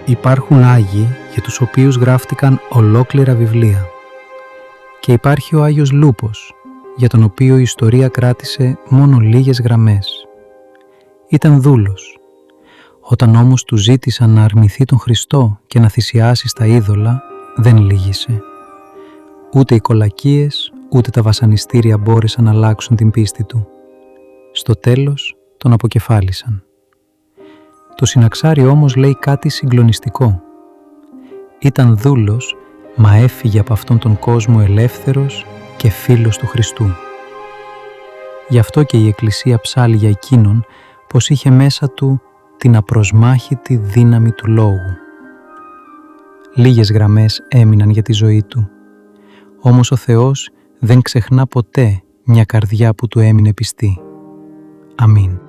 Υπάρχουν Άγιοι για τους οποίους γράφτηκαν ολόκληρα βιβλία. Και υπάρχει ο Άγιος Λούπος, για τον οποίο η ιστορία κράτησε μόνο λίγες γραμμές. Ήταν δούλος. Όταν όμως του ζήτησαν να αρνηθεί τον Χριστό και να θυσιάσει στα είδωλα, δεν λύγησε. Ούτε οι κολακίες, ούτε τα βασανιστήρια μπόρεσαν να αλλάξουν την πίστη του. Στο τέλος τον αποκεφάλισαν. Το συναξάρι όμως λέει κάτι συγκλονιστικό. Ήταν δούλος, μα έφυγε από αυτόν τον κόσμο ελεύθερος και φίλος του Χριστού. Γι' αυτό και η Εκκλησία ψάλλει για εκείνον πως είχε μέσα του την απροσμάχητη δύναμη του λόγου. Λίγες γραμμές έμειναν για τη ζωή του. Όμως ο Θεός δεν ξεχνά ποτέ μια καρδιά που του έμεινε πιστή. Αμήν.